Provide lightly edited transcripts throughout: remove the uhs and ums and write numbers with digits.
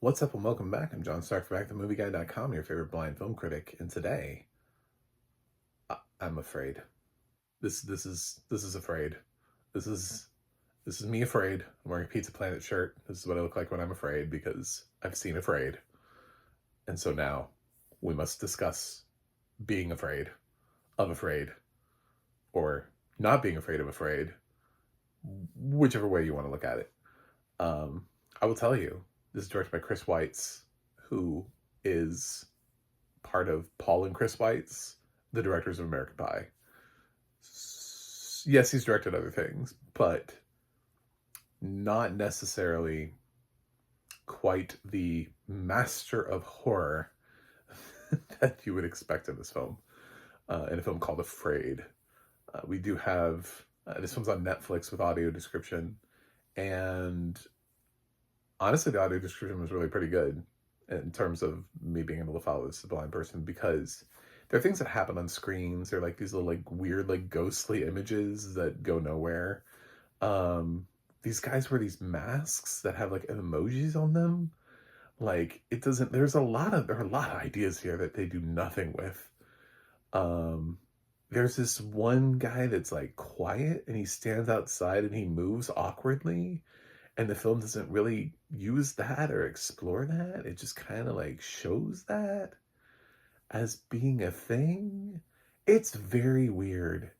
What's up and welcome back. I'm John Stark from BackTheMovieGuy.com, your favorite blind film critic, and today I'm afraid. This is afraid. This is this is me afraid. I'm wearing a Pizza Planet shirt. This is what I look like when I'm afraid because I've seen Afraid, and so now we must discuss being afraid of Afraid or not being afraid of Afraid, whichever way you want to look at it. I will tell you, this is directed by Chris Weitz, who is part of Paul and Chris Weitz, the directors of American Pie. Yes, he's directed other things, but not necessarily quite the master of horror that you would expect in this film, in a film called Afraid. We do have, this one's on Netflix with audio description, and honestly, the audio description was really pretty good in terms of me being able to follow this as a blind person, because there are things that happen on screens. They're like these little like weird like ghostly images that go nowhere. These guys wear these masks that have like emojis on them. Like it doesn't. There are a lot of ideas here that they do nothing with. Um, there's this one guy that's like quiet and he stands outside and he moves awkwardly, and the film doesn't really use that or explore that. It just kind of like shows that as being a thing. It's very weird.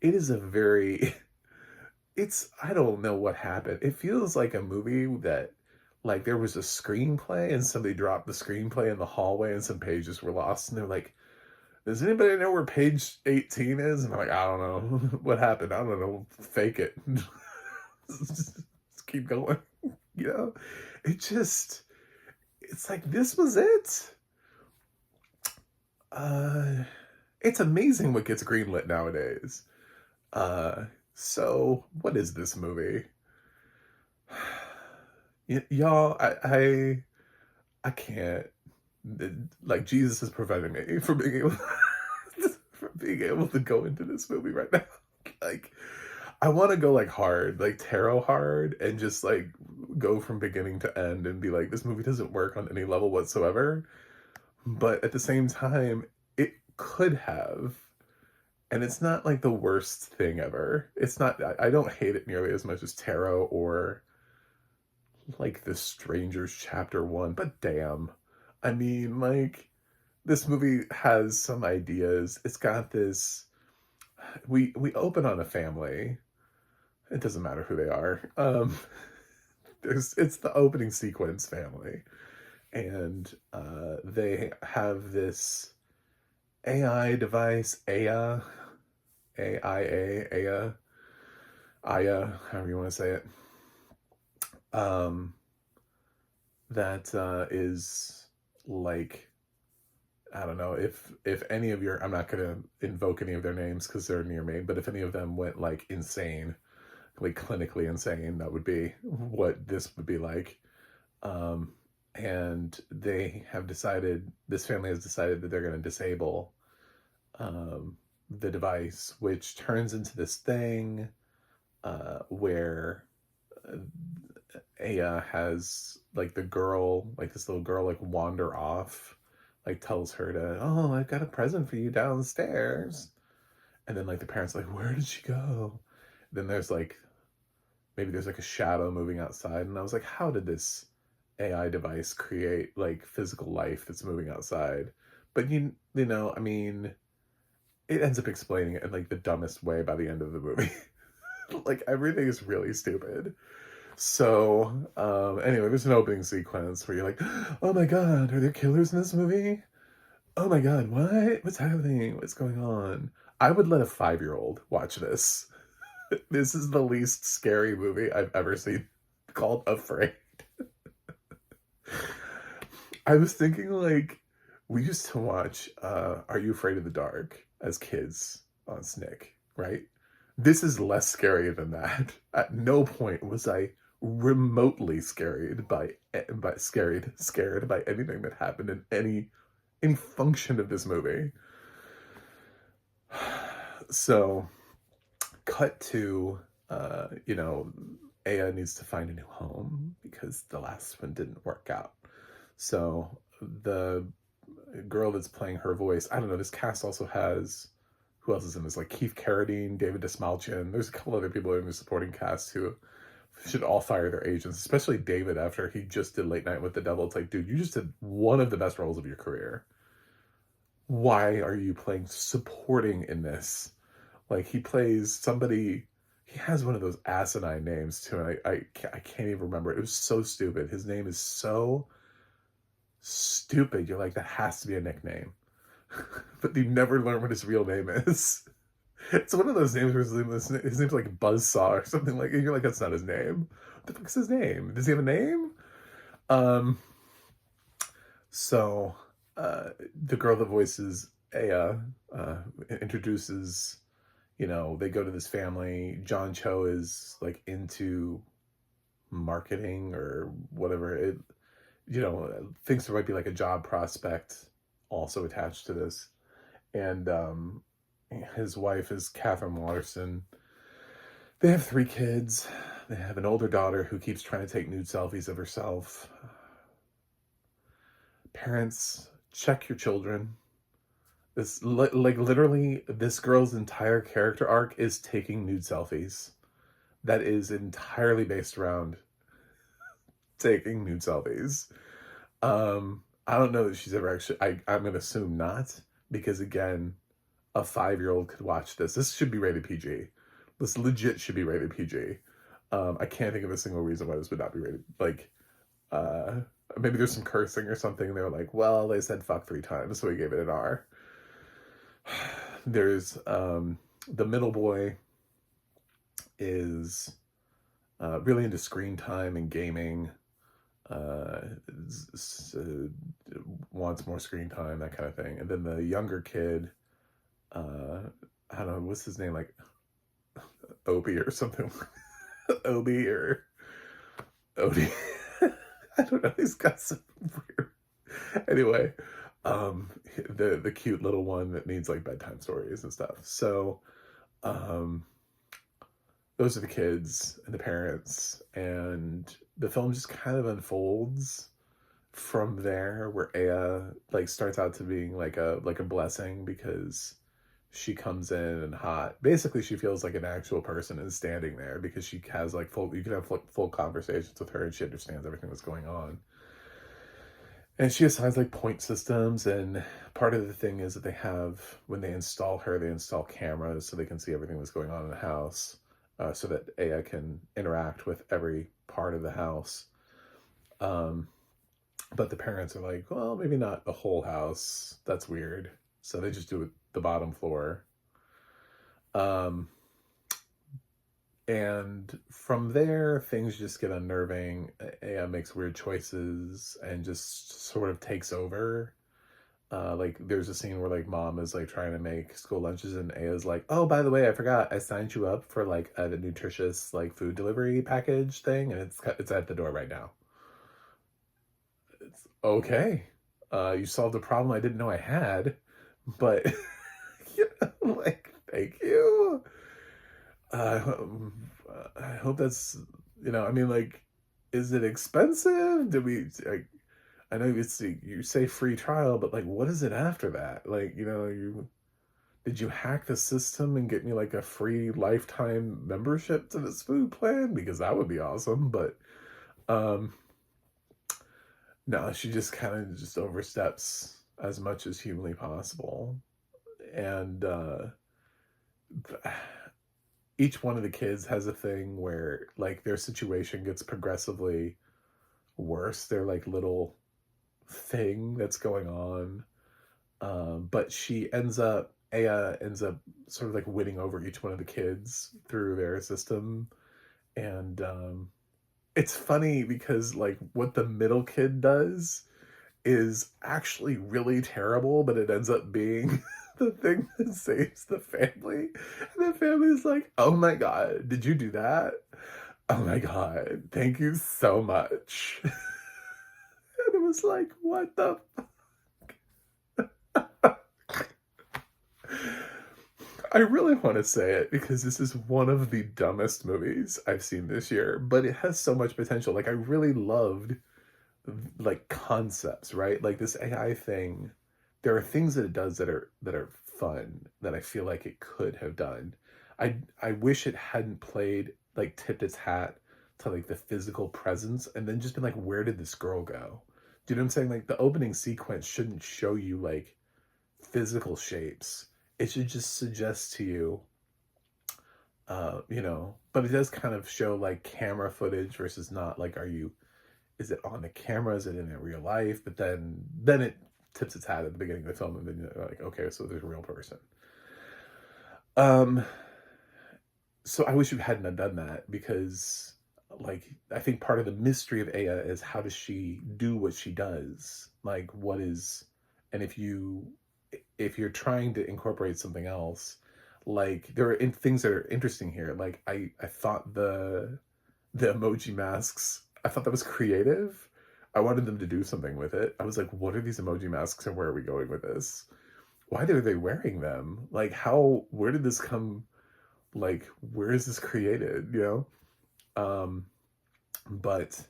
It is a very it's I don't know what happened. It feels like a movie that like there was a screenplay and somebody dropped the screenplay in the hallway and some pages were lost and they're like, does anybody know where page 18 is? And I'm like, I don't know. What happened? I don't know. Fake it. Just keep going. You know? It just it's like this was it. Uh it's amazing what gets greenlit nowadays. Uh so what is this movie? Y'all, I can't. Like Jesus is preventing me from being able from being able to go into this movie right now. Like I want to go like hard, like tarot hard, and just like go from beginning to end and be like, this movie doesn't work on any level whatsoever. But at the same time, it could have. And it's not like the worst thing ever. It's not, I don't hate it nearly as much as Tarot or like The Strangers Chapter 1, but damn. I mean, like, this movie has some ideas. It's got this, we open on a family. It doesn't matter who they are. It's the opening sequence family. And they have this AI device, Aya, however you want to say it, um, that is like, I don't know if any of your, I'm not gonna invoke any of their names because they're near me, but if any of them went like insane, like clinically insane, that would be what this would be like. Um, and they have decided, this family has decided that they're going to disable the device, which turns into this thing where Aya has like the girl, like this little girl, like wander off, like tells her to, oh, I've got a present for you downstairs. And then like the parents are like, where did she go? Then there's like, maybe there's like a shadow moving outside. And I was like, how did this AI device create like physical life that's moving outside? But you know, I mean, it ends up explaining it in like the dumbest way by the end of the movie. Like everything is really stupid. So, anyway, there's an opening sequence where you're like, oh my god, are there killers in this movie? Oh my god, what? What's happening? What's going on? I would let a 5-year-old watch this. This is the least scary movie I've ever seen called Afraid. I was thinking like, we used to watch Are You Afraid of the Dark as kids on Snick, right? This is less scary than that. At no point was I remotely scared by anything that happened in any function of this movie. So, cut to you know, Aya needs to find a new home because the last one didn't work out. So the girl that's playing her voice, I don't know, this cast also has, who else is in this? Like Keith Carradine, David Desmalchian. There's a couple other people in the supporting cast who should all fire their agents, especially David after he just did Late Night with the Devil. It's like, dude, you just did one of the best roles of your career. Why are you playing supporting in this? Like, he plays somebody, he has one of those asinine names too, and I can't even remember it. It was so stupid. His name is so stupid. You're like, that has to be a nickname. But you never learn what his real name is. It's one of those names where his name's like Buzzsaw or something like, and you're like, that's not his name. What the fuck's his name? Does he have a name? Um, so the girl that voices Aya introduces, they go to this family. John Cho is like into marketing or whatever. Thinks there might be like a job prospect also attached to this. And his wife is Catherine Waterston. They have 3 kids. They have an older daughter who keeps trying to take nude selfies of herself. Parents, check your children. This, like, literally, this girl's entire character arc is taking nude selfies. That is entirely based around taking nude selfies. I don't know that she's ever actually, I'm going to assume not, because again, a 5-year-old could watch this. This should be rated PG. This legit should be rated PG. I can't think of a single reason why this would not be rated. Like, maybe there's some cursing or something. And they were like, well, they said fuck 3 times, so we gave it an R. There's the middle boy is really into screen time and gaming. Wants more screen time, that kind of thing. And then the younger kid, I don't know, what's his name, like Obi or something. Obi or Odie. I don't know, he's got some weird, anyway, the cute little one that needs like bedtime stories and stuff. So those are the kids and the parents, and the film just kind of unfolds from there, where Aya like starts out to being like a blessing, because she comes in and hot. Basically, she feels like an actual person is standing there, because she has like you can have full conversations with her, and she understands everything that's going on. And she assigns like point systems, and part of the thing is that they have, when they install her, they install cameras so they can see everything that's going on in the house, so that Aya can interact with every part of the house. But the parents are like, well, maybe not the whole house. That's weird. So they just do it the bottom floor. And from there, things just get unnerving. Aya makes weird choices and just sort of takes over. Like, there's a scene where like mom is like trying to make school lunches, and Aya's like, oh, by the way, I forgot, I signed you up for like a nutritious like food delivery package thing, and it's at the door right now. It's okay. You solved a problem I didn't know I had, but like, thank you. I hope that's, I mean, like, is it expensive? Did we, like, I know you say free trial, but like, what is it after that? Like, did you hack the system and get me like a free lifetime membership to this food plan? Because that would be awesome. But, no, she just kind of just oversteps as much as humanly possible. And, each one of the kids has a thing where like their situation gets progressively worse. They're like little thing that's going on. But Aya ends up sort of like winning over each one of the kids through their system. And it's funny because like what the middle kid does is actually really terrible, but it ends up being the thing that saves the family. And the family's like, oh my God, did you do that? Oh my God, thank you so much. And it was like, what the fuck? I really want to say it because this is one of the dumbest movies I've seen this year, but it has so much potential. Like, I really loved like concepts, right? Like this AI thing, there are things that it does that are fun that I feel like it could have done. I wish it hadn't played like tipped its hat to like the physical presence and then just been like, where did this girl go? Do you know what I'm saying? Like the opening sequence shouldn't show you like physical shapes. It should just suggest to you, but it does kind of show like camera footage versus not. Like, is it on the camera? Is it in real life? But then it tips its hat at the beginning of the film, and then you're like, okay, so there's a real person. Um, so I wish you hadn't done that because, like, I think part of the mystery of Aya is how does she do what she does? Like, what is, and if you're trying to incorporate something else, like there are things that are interesting here. Like I thought the emoji masks, I thought that was creative. I wanted them to do something with it. I was like, what are these emoji masks and where are we going with this? Why are they wearing them? Like where did this come, like, where is this created, you know? But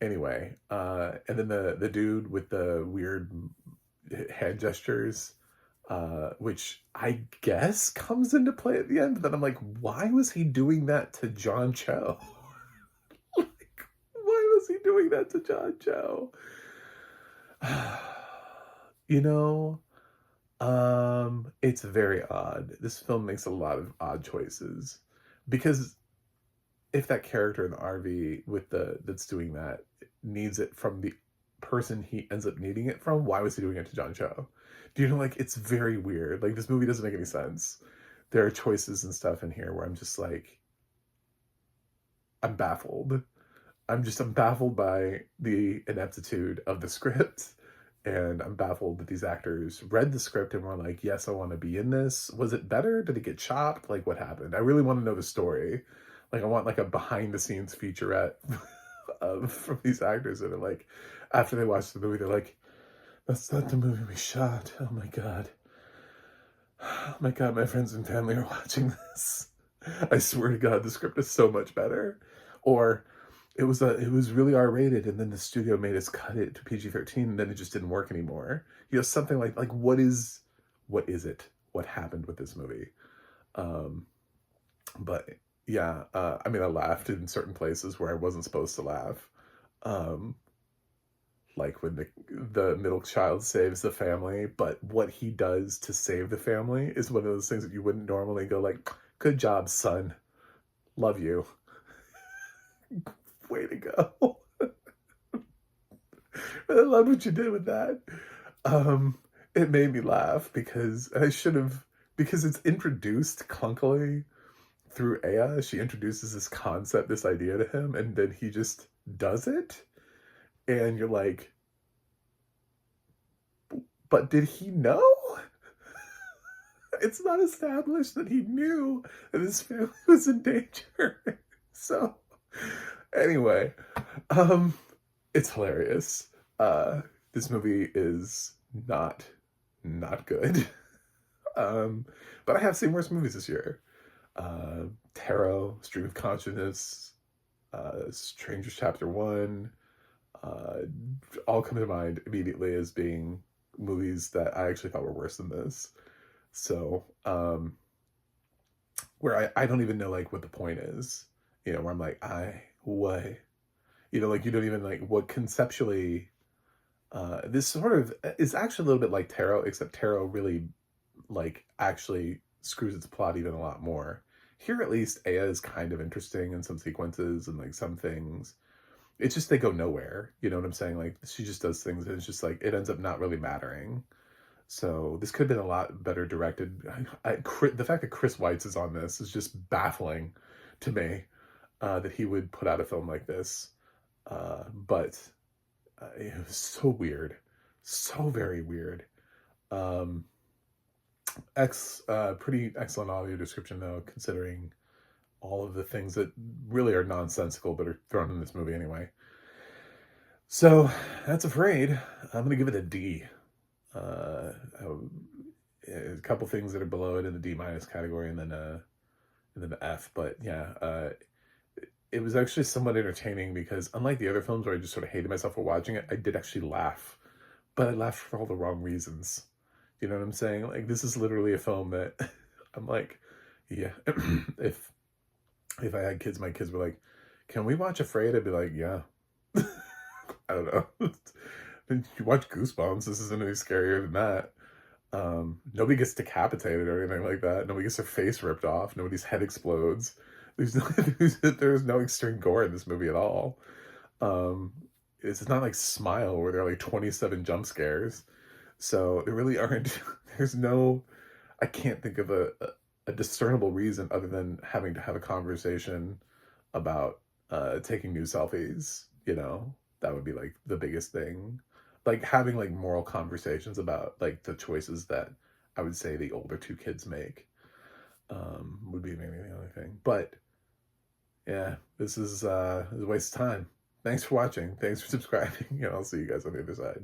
anyway, and then the dude with the weird hand gestures, which I guess comes into play at the end, but then I'm like, why was he doing that to John Cho? Like, why was he doing that to John Cho? You know, it's very odd. This film makes a lot of odd choices because if that character in the RV with that's doing that needs it from the person he ends up needing it from, why was he doing it to John Cho? Do you know, like, it's very weird. Like, this movie doesn't make any sense. There are choices and stuff in here where I'm just like, I'm baffled. I'm baffled by the ineptitude of the script. And I'm baffled that these actors read the script and were like, yes, I want to be in this. Was it better? Did it get chopped? Like, what happened? I really want to know the story. Like, I want like a behind the scenes featurette from these actors that are like, after they watch the movie, they're like, that's not the movie we shot. Oh my God. Oh my God, my friends and family are watching this. I swear to God, the script is so much better. Or it was really R-rated and then the studio made us cut it to PG-13 and then it just didn't work anymore. You know, something like what is it? What happened with this movie? Um, but yeah, I mean, I laughed in certain places where I wasn't supposed to laugh. Um, like when the middle child saves the family, but what he does to save the family is one of those things that you wouldn't normally go like, good job, son. Love you. Way to go. I love what you did with that. Um, it made me laugh because I should have, because it's introduced clunkily through Aya. She introduces this concept, this idea to him, and then he just does it. And you're like, but did he know? It's not established that he knew that his family was in danger. So, anyway, um, it's hilarious. This movie is not good. Um, but I have seen worse movies this year. Tarot, Stream of Consciousness, Strangers Chapter 1, uh, all come to mind immediately as being movies that I actually thought were worse than this. So, where I don't even know like what the point is, you know, where I'm like, what, you know, like you don't even like what conceptually, this sort of is actually a little bit like Tarot, except Tarot really like actually screws its plot even a lot more. Here at least Aya is kind of interesting in some sequences and like some things. It's just they go nowhere. You know what I'm saying? Like she just does things and it's just like it ends up not really mattering. So this could have been a lot better directed. The fact that Chris Weitz is on this is just baffling to me, that he would put out a film like this. But it was so weird, so very weird. Um, Pretty excellent audio description though, considering all of the things that really are nonsensical but are thrown in this movie anyway. So that's Afraid. I'm gonna give it a D. Uh, a couple things that are below it in the D minus category, and then the F. But yeah, it was actually somewhat entertaining because unlike the other films where I just sort of hated myself for watching it, I did actually laugh, but I laughed for all the wrong reasons. You know what I'm saying? Like, this is literally a film that I'm like, yeah, if if I had kids, my kids were like, "Can we watch Afraid?" I'd be like, "Yeah." I don't know. Did you watch Goosebumps? This isn't any scarier than that. Nobody gets decapitated or anything like that. Nobody gets their face ripped off. Nobody's head explodes. There's no, there's no extreme gore in this movie at all. Um, it's not like Smile where there are like 27 jump scares. So there really aren't. There's no. I can't think of a discernible reason other than having to have a conversation about taking new selfies. You know, that would be like the biggest thing. Like having like moral conversations about like the choices that I would say the older two kids make would be maybe the only thing. But yeah, this is a waste of time. Thanks for watching. Thanks for subscribing, and I'll see you guys on the other side.